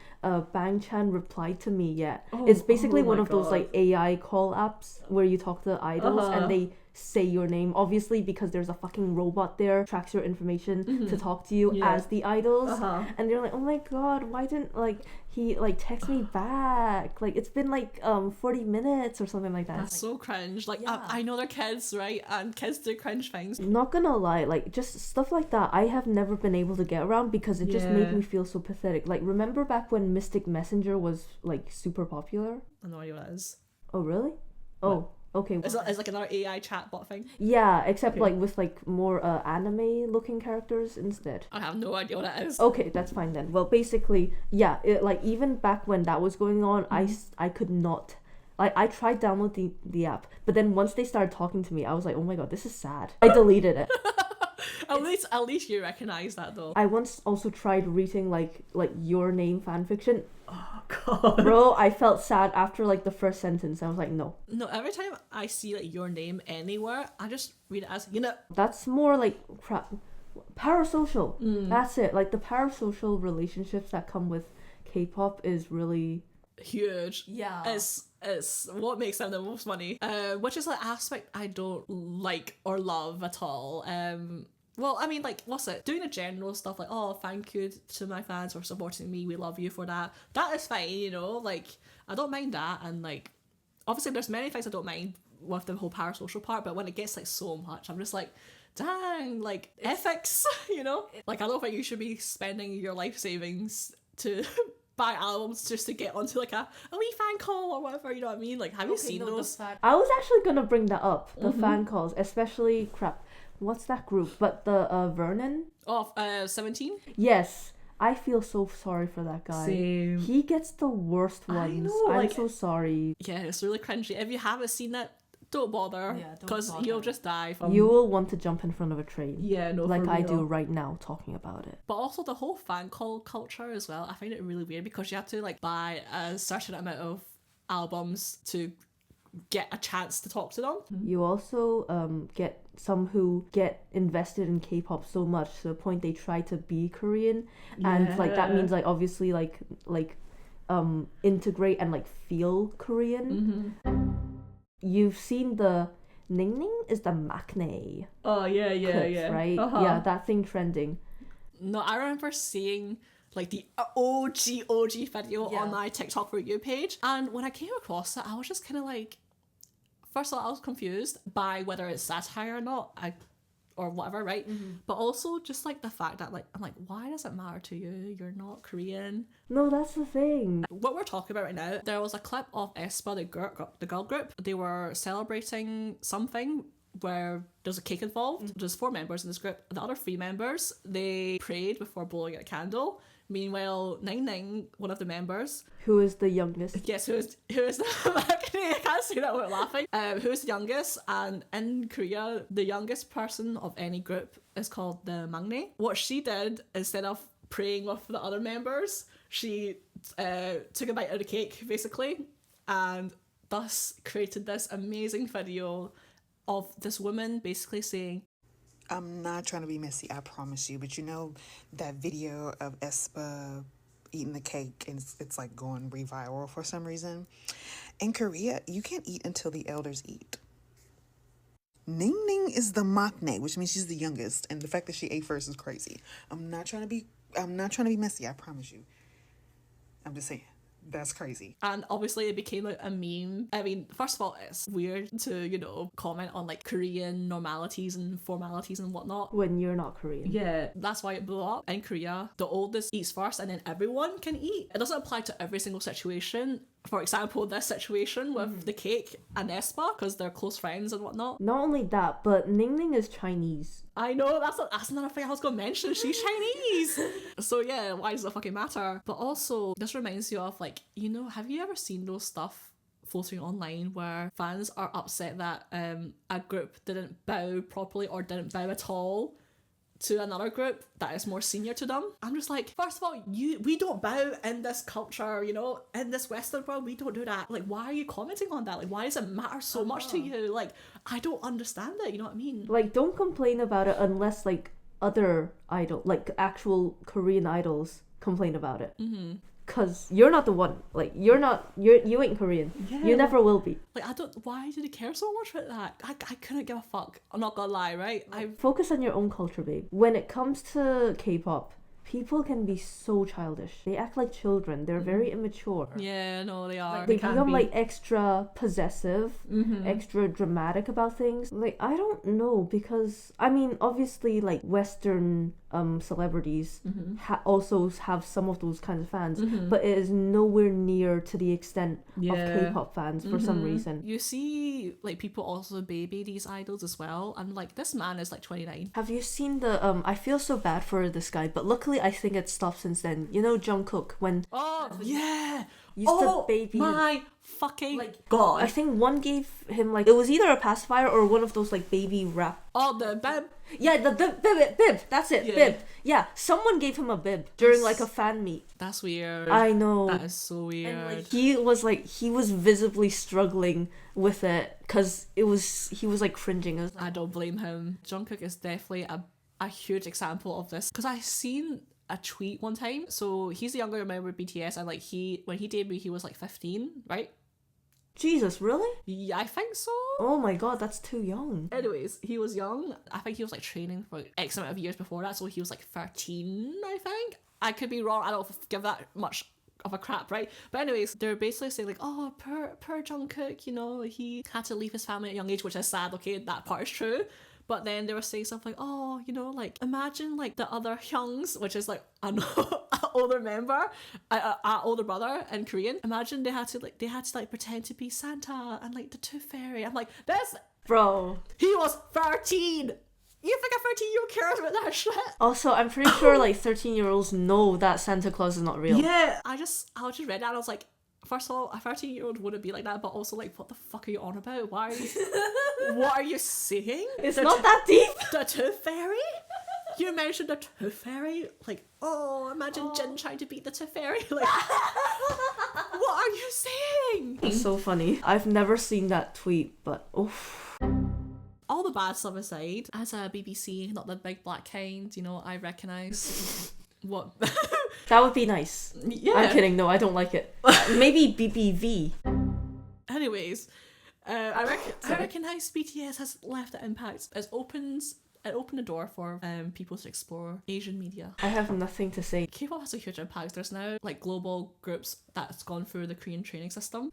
Bang Chan replied to me yet? It's basically one of those like AI call apps where you talk to idols and they say your name, obviously because there's a fucking robot there, tracks your information to talk to you as the idols, and they're like, oh my god, why didn't like he like text me back? Like it's been like 40 minutes or something like that. That's so cringe. Like I know they're kids, right? And kids do cringe things. Not gonna lie, like just stuff like that I have never been able to get around because it just made me feel so pathetic. Like remember back when Mystic Messenger was like super popular? I know what it is. Oh really? Oh. Okay. It's like another AI chatbot thing. Yeah, except like with like more anime looking characters instead. I have no idea what that is. Okay, that's fine then. Well, basically, yeah, like even back when that was going on, I could not. I tried downloading the app, but then once they started talking to me, I was like, oh my god, this is sad. I deleted it. At least you recognize that though. I once also tried reading like Your Name fanfiction. Oh god. Bro, I felt sad after like the first sentence. I was like, no. No, every time I see like Your Name anywhere, I just read it as, That's more like parasocial. That's it. Like the parasocial relationships that come with K-pop is really huge. Yeah. It's what makes them the most money. Which is an aspect I don't like or love at all. Well, I mean, like, what's it? Doing the general stuff like, oh, thank you to my fans for supporting me. We love you for that. That is fine, Like, I don't mind that. And, like, obviously there's many things I don't mind with the whole parasocial part, but when it gets, like, so much, I'm just like, dang, like, ethics, Like, I don't think you should be spending your life savings to buy albums just to get onto, like, a wee fan call or whatever, you know what I mean? Like, have you seen those? I was actually gonna bring that up, the fan calls, especially, what's that group? But the Vernon? Oh, 17? Yes. I feel so sorry for that guy. Same. He gets the worst ones. I know, I'm so sorry. Yeah, it's really cringy. If you haven't seen it, don't bother. Yeah, don't because bother. you'll just die from... You will want to jump in front of a train. Yeah, no, like for I real. do right now talking about it. But also the whole fan call culture as well, I find it really weird because you have to like buy a certain amount of albums to get a chance to talk to them. You also get some who get invested in K-pop so much to the point they try to be Korean, and like that means like obviously like integrate and like feel Korean. You've seen the Ning Ning is the maknae. Oh yeah, clips, right? Yeah, that thing trending. No, I remember seeing like the OG video on my TikTok For You page, and when I came across it, I was just kind of like, first of all, I was confused by whether it's satire or not, or whatever, right? But also just like the fact that like I'm like, why does it matter to you? You're not Korean. No, that's the thing. What we're talking about right now, there was a clip of aespa, the girl group. They were celebrating something where there's a cake involved. There's 4 members in this group. The other 3 members, they prayed before blowing out a candle. Meanwhile, Ning Ning, one of the members, who is the youngest? Yes, who is the I can't say that without laughing. Who is the youngest? And in Korea, the youngest person of any group is called the maknae. What she did, instead of praying with the other members, she took a bite of the cake, basically, and thus created this amazing video of this woman basically saying, I'm not trying to be messy, I promise you, but you know that video of aespa eating the cake and it's like going re-viral for some reason? In Korea, you can't eat until the elders eat. Ning Ning is the maknae, which means she's the youngest, and the fact that she ate first is crazy. I'm not trying to be messy, I promise you. I'm just saying. That's crazy. And obviously it became like a meme. I mean, first of all, it's weird to, comment on like Korean normalities and formalities and whatnot. When you're not Korean. Yeah. That's why it blew up. In Korea, the oldest eats first and then everyone can eat. It doesn't apply to every single situation. For example, this situation with the cake and aespa, because they're close friends and whatnot. Not only that, but Ning Ning is Chinese. I know, that's another thing I was going to mention. She's Chinese. So yeah, why does it fucking matter? But also, this reminds you of like, have you ever seen those stuff floating online where fans are upset that a group didn't bow properly or didn't bow at all to another group that is more senior to them? I'm just like, first of all, we don't bow in this culture, in this Western world, we don't do that. Like, why are you commenting on that? Like, why does it matter so much to you? Like, I don't understand it, you know what I mean? Like, don't complain about it unless, like, other like, actual Korean idols complain about it. Because you're not the one. Like, you ain't Korean. Yeah. You never will be. Like, why do they care so much about that? I couldn't give a fuck. I'm not gonna lie, right? Focus on your own culture, babe. When it comes to K-pop, people can be so childish. They act like children. They're very immature. Yeah, no, they are. Like, they become like extra possessive, extra dramatic about things. Like, I don't know, because I mean, obviously, like Western celebrities also have some of those kinds of fans, but it is nowhere near to the extent of K-pop fans for some reason. You see like people also baby these idols as well, and like this man is like 29. Have you seen the I feel so bad for this guy, but luckily I think it's stopped since then. You know Jungkook, when used to baby my fucking god. I think one gave him like, it was either a pacifier or one of those like baby wrap. Oh, the bib. Yeah, the bib. That's it, bib. Yeah, someone gave him a bib during like a fan meet. That's weird. I know. That is so weird. And like he was visibly struggling with it because he was like cringing. I don't blame him. Jungkook is definitely a huge example of this, because I seen a tweet one time. So he's the younger member of BTS, and like when he debuted he was like 15, right? Jesus, really? Yeah, I think so. Oh my god, that's too young. Anyways, he was young. I think he was like training for X amount of years before that, so he was like 13, I think. I could be wrong, I don't give that much of a crap, right? But anyways, they're basically saying like, oh, poor Jungkook, you know, he had to leave his family at a young age, which is sad, okay, that part is true. But then they were saying stuff like, oh, you know, like, imagine like the other Hyungs, which is like an older member, an older brother in Korean. Imagine they had to pretend to be Santa and like the Tooth Fairy. I'm like, this, bro. He was 13. You think a 13-year-old cares about that shit? Also, I'm pretty sure like 13-year-olds know that Santa Claus is not real. Yeah. I just read that and I was like, first of all, a 13-year-old wouldn't be like that, but also like, what the fuck are you on about? Why are you what are you saying? It's not that deep. The Tooth Fairy? You mentioned the Tooth Fairy? Like, oh, imagine Jin trying to beat the Tooth Fairy. Like, what are you saying? It's so funny. I've never seen that tweet, but oof. All the bad stuff aside, as a BBC, not the big black kind, you know, I recognise what... That would be nice. Yeah. I'm kidding, no, I don't like it. Maybe BBV. Anyways, I recognise BTS has left an impact. It opened the door for people to explore Asian media. I have nothing to say. K-pop has a huge impact. There's now like global groups that's gone through the Korean training system.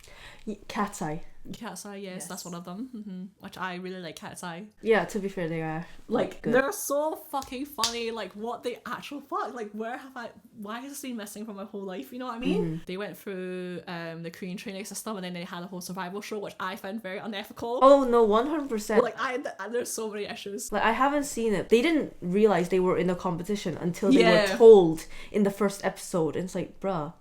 Cat's Eye. Cat's Eye, yes, that's one of them. Which I really like Cat's Eye. Yeah, to be fair, they are like good. They're so fucking funny. Like, what the actual fuck? Like, why has this been missing from my whole life? You know what I mean? They went through the Korean training system, and then they had a whole survival show, which I found very unethical. Oh no, 100%. Like, there's so many issues. Like, I haven't seen it. They didn't realize they were in a competition until they were told in the first episode, and it's like, bruh.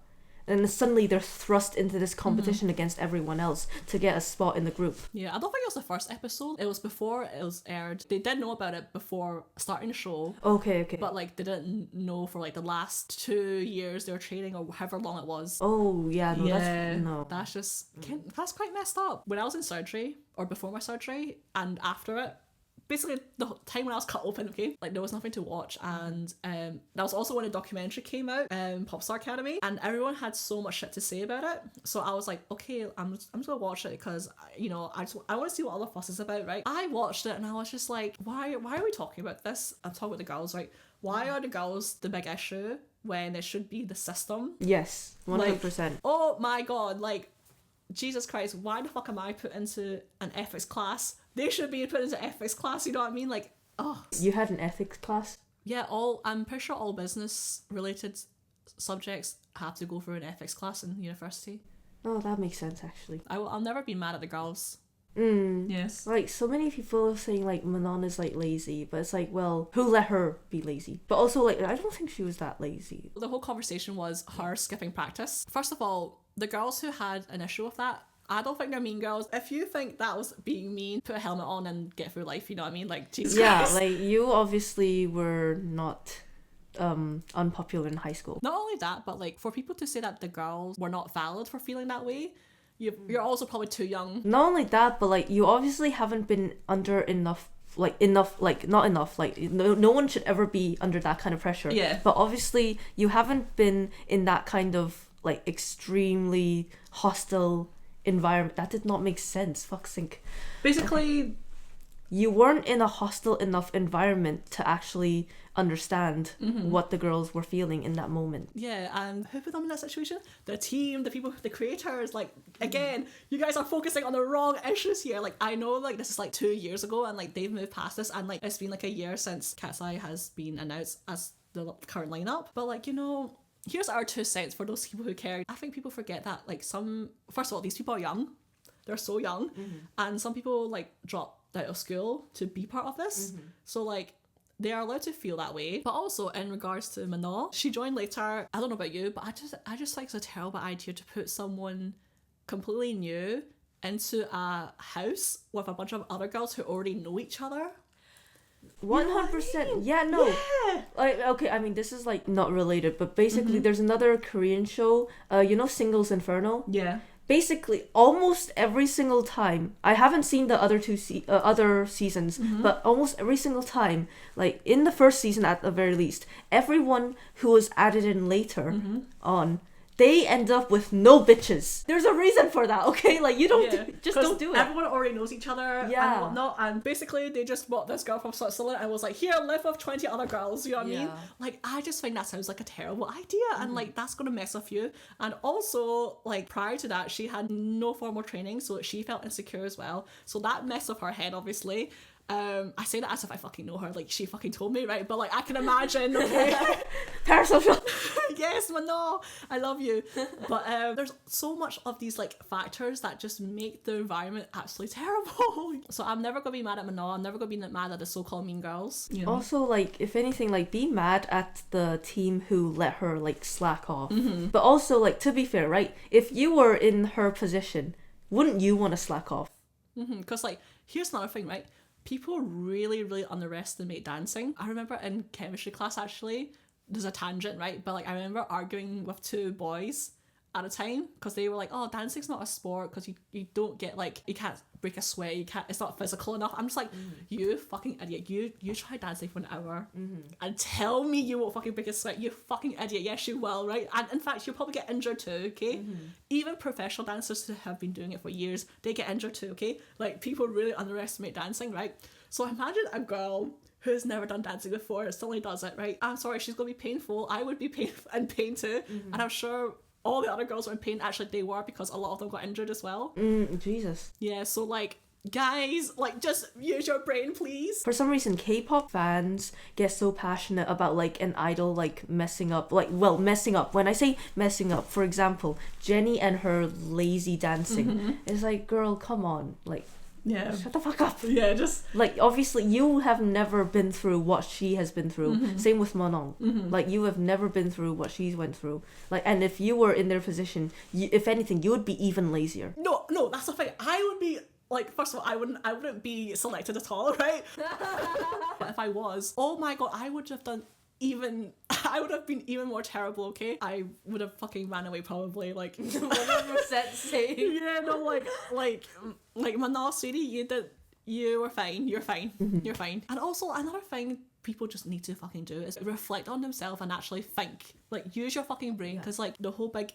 And then suddenly they're thrust into this competition against everyone else to get a spot in the group. Yeah, I don't think it was the first episode. It was before it was aired. They did know about it before starting the show. Okay. But like they didn't know for like the last 2 years they were training, or however long it was. Oh yeah, no, that's just that's quite messed up. When I was in surgery, or before my surgery, and after it, basically the time when I was cut open, okay, like there was nothing to watch, and that was also when a documentary came out, Popstar Academy, and everyone had so much shit to say about it. So I was like, okay, I'm just gonna watch it because, you know, I want to see what all the fuss is about, right? I watched it and I was just like, why are we talking about this? I'm talking about the girls, right? Why are the girls the big issue when it should be the system? Yes, 100%. Like, oh my god, like, Jesus Christ, why the fuck am I put into an ethics class? They should be put into ethics class, you know what I mean? Like, oh. You had an ethics class? Yeah, I'm pretty sure all business related subjects have to go through an ethics class in university. Oh, that makes sense, actually. I'll never be mad at the girls. Yes. Like, so many people are saying, like, Manon is, like, lazy, but it's like, well, who let her be lazy? But also, like, I don't think she was that lazy. The whole conversation was her skipping practice. First of all, the girls who had an issue with that, I don't think they're mean girls. If you think that was being mean, put a helmet on and get through life, you know what I mean? Like, Jesus Christ. Like, you obviously were not unpopular in high school. Not only that, but like, for people to say that the girls were not valid for feeling that way, you're also probably too young. Not only that, but like, you obviously haven't been under no one should ever be under that kind of pressure. Yeah. But obviously you haven't been in that kind of like extremely hostile environment. That did not make sense. Fuck's sake. Basically, you weren't in a hostile enough environment to actually understand what the girls were feeling in that moment. Yeah, and who put them in that situation? The team, the people, the creators. Like, again, you guys are focusing on the wrong issues here. Like, I know, like, this is like 2 years ago, and like they've moved past this, and like it's been like a year since Cat's Eye has been announced as the current lineup. But like, you know, here's our 2 cents for those people who care. I think people forget that like first of all, these people are young. They're so young, and some people like drop out of school to be part of this. So like, they are allowed to feel that way. But also in regards to Manal, she joined later. I don't know about you, but I just think it's a terrible idea to put someone completely new into a house with a bunch of other girls who already know each other. 100%. Yeah, no. Yeah. Like, okay, I mean, this is like not related, but basically there's another Korean show, you know, Singles Inferno? Yeah. Basically, almost every single time, I haven't seen the other other seasons, but almost every single time, like in the first season at the very least, everyone who was added in later on, they end up with no bitches. There's a reason for that, okay? Like, you don't don't do it. Everyone already knows each other and whatnot, and basically they just bought this girl from Switzerland and was like, here, live with 20 other girls, you know what I mean? Like, I just think that sounds like a terrible idea, and like, that's gonna mess with you. And also, like, prior to that, she had no formal training, so she felt insecure as well, so that messed with her head, obviously. I say that as if I fucking know her, like she fucking told me, right? But like, I can imagine, okay? Parasocial. Yes, Mano, I love you. But there's so much of these like factors that just make the environment absolutely terrible. So I'm never gonna be mad at Mano. I'm never gonna be mad at the so-called mean girls. You know? Also, like, if anything, like, be mad at the team who let her like slack off. But also, like, to be fair, right? If you were in her position, wouldn't you want to slack off? Because like, here's another thing, right? People really, really underestimate dancing. I remember in chemistry class, actually, there's a tangent, right? But like, I remember arguing with 2 boys at a time because they were like, oh, dancing's not a sport because you don't get like, you can't break a sweat, you can't, it's not physical enough. I'm just like, you fucking idiot, you try dancing for an hour and tell me you won't fucking break a sweat, you fucking idiot. Yes, you will, right? And in fact, you'll probably get injured too, okay? Even professional dancers who have been doing it for years, they get injured too, okay? Like, people really underestimate dancing, right? So imagine a girl who's never done dancing before suddenly does it, right? I'm sorry, she's gonna be painful. I would be in pain too, and I'm sure all the other girls were in pain. Actually, they were, because a lot of them got injured as well. Jesus. Yeah, so like, guys, like, just use your brain, please. For some reason, K-pop fans get so passionate about like an idol like messing up. Like, well, messing up. When I say messing up, for example, Jennie and her lazy dancing. It's like, girl, come on, like. Yeah. Shut the fuck up. Yeah, just... Like, obviously, you have never been through what she has been through. Same with Monong. Like, you have never been through what she's went through. Like, and if you were in their position, if anything, you would be even lazier. No, that's the thing. I would be... Like, first of all, I wouldn't be selected at all, right? But if I was, oh my god, I would have been even more terrible, okay? I would have fucking ran away probably, like... 100% same. Yeah, no, like, Manal, sweetie, you were fine, you're fine, you're fine. And also, another thing people just need to fucking do is reflect on themselves and actually think. Like, use your fucking brain, because like, the whole big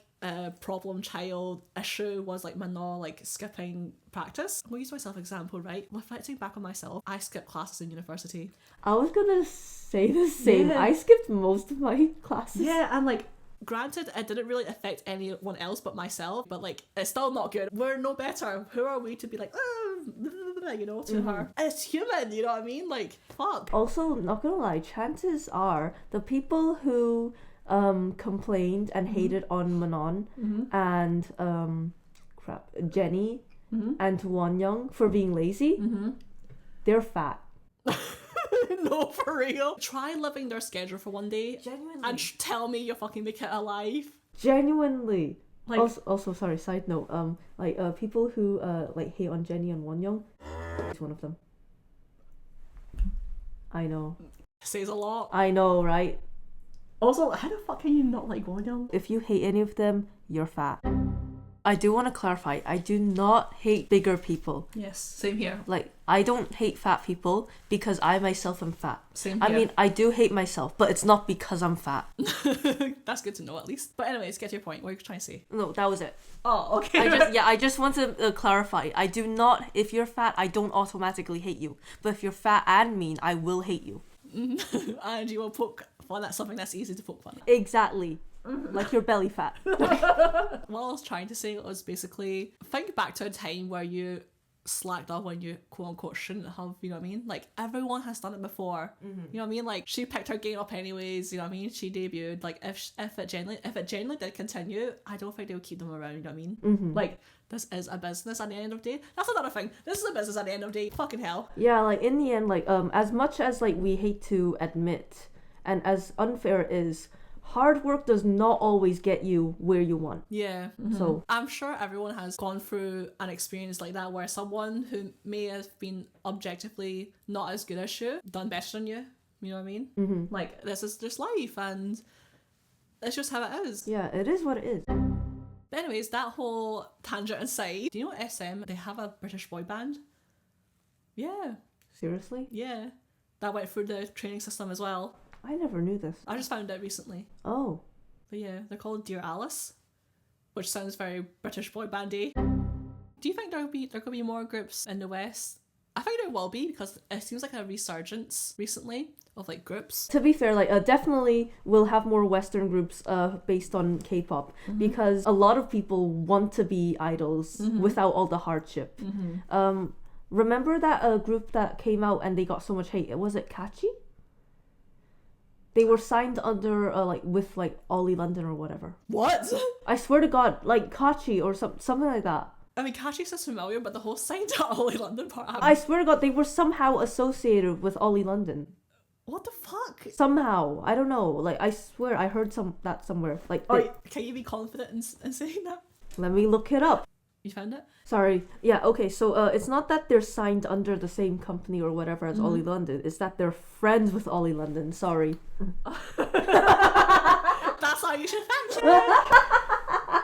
problem child issue was like Manal like skipping practice. I'll use myself example, right? Reflecting back on myself, I skipped classes in university. I was gonna say the same. Yeah. I skipped most of my classes. Yeah, and like, granted, it didn't really affect anyone else but myself, but like, it's still not good. We're no better. Who are we to be like, you know, to her? It's human, you know what I mean? Like, fuck. Also, not gonna lie, chances are the people who complained and hated on Manon and Jennie and Wonyoung for being lazy, they're fat. No, for real. Try living their schedule for one day. Genuinely. And tell me you fucking make it alive. Genuinely. Like, also, sorry, side note, people who like hate on Jennie and Wonyoung, is one of them. I know. Says a lot. I know, right? Also, how the fuck can you not like Wonyoung? If you hate any of them, you're fat. I do want to clarify, I do not hate bigger people. Yes, same here. Like, I don't hate fat people because I myself am fat. Same here. I mean, I do hate myself, but it's not because I'm fat. That's good to know at least. But anyways, get to your point. What are you trying to say? No, that was it. Oh, okay. I just want to clarify. I do not, if you're fat, I don't automatically hate you. But if you're fat and mean, I will hate you. And you will poke fun at something that's easy to poke fun at. Exactly. Like your belly fat. What I was trying to say was basically, think back to a time where you slacked off when you quote unquote shouldn't have, you know what I mean? Like, everyone has done it before. You know what I mean? Like, she picked her game up anyways, you know what I mean? She debuted. Like, if it genuinely did continue, I don't think they would keep them around, you know what I mean? Like, this is a business at the end of the day. That's another thing. This is a business at the end of the day. Fucking hell. Yeah, like in the end, like as much as like we hate to admit and as unfair it is, hard work does not always get you where you want. Yeah. So I'm sure everyone has gone through an experience like that where someone who may have been objectively not as good as you done better than you. You know what I mean? Like, this is just life, and it's just how it is. yeah, it is what it is. But anyways, that whole tangent aside, do you know SM, they have a British boy band? Yeah. Seriously? Yeah. That went through the training system as well. I never knew this. I just found out recently. Oh. But yeah, they're called Dear Alice, which sounds very British boy bandy. Do you think there could be more groups in the West? I think there will be, because it seems like a resurgence recently of like groups. To be fair, like definitely we'll have more Western groups based on K-pop because a lot of people want to be idols without all the hardship. Remember that group that came out and they got so much hate? Was it Catchy? They were signed under like with like Ollie London or whatever. What? I swear to God, like Kachi or something like that. I mean, Catchy sounds familiar, but the whole signed to Ollie London part. I swear to God, they were somehow associated with Ollie London. What the fuck? Somehow, I don't know. Like I swear, I heard that somewhere. Like, Can you be confident in saying that? Let me look it up. You found it? Sorry. Yeah. Okay. So it's not that they're signed under the same company or whatever as Ollie London. It's that they're friends with Ollie London. Sorry. That's how you should fact check.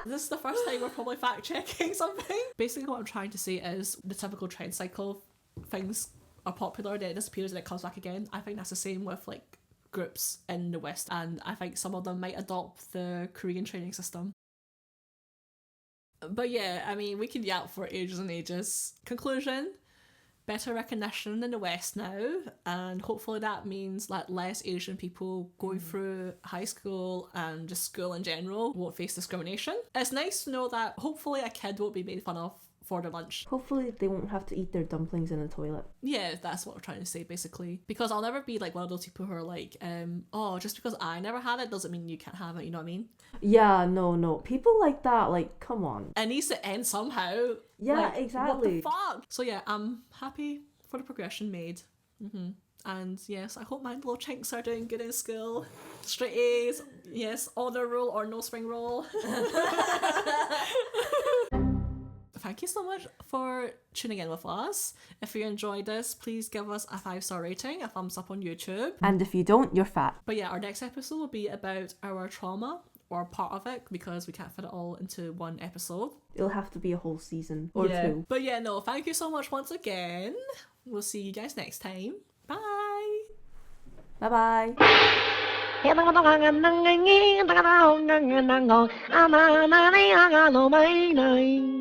This is the first time we're probably fact checking something. Basically, what I'm trying to say is the typical trend cycle: things are popular, then it disappears, and it comes back again. I think that's the same with like groups in the West, and I think some of them might adopt the Korean training system. But yeah, I mean, we can yap for ages and ages. Conclusion: better recognition in the West now, and hopefully that means that less Asian people going through high school and just school in general won't face discrimination. It's nice to know that hopefully a kid won't be made fun of for their lunch. Hopefully they won't have to eat their dumplings in a toilet. Yeah, that's what we're trying to say basically. Because I'll never be like one of those people who are like, oh, just because I never had it doesn't mean you can't have it, you know what I mean? Yeah, no. People like that, like, come on. It needs to end somehow. Yeah, like, exactly. What the fuck? So yeah, I'm happy for the progression made. And yes, I hope my little chinks are doing good in school. Straight A's, yes, honor roll or no spring roll. Thank you so much for tuning in with us. If you enjoyed this, please give us a 5-star rating, a thumbs up on YouTube. And if you don't, you're fat. But yeah, our next episode will be about our trauma, or part of it, because we can't fit it all into one episode. It'll have to be a whole season or two. But yeah, no, thank you so much once again. We'll see you guys next time. Bye! Bye-bye.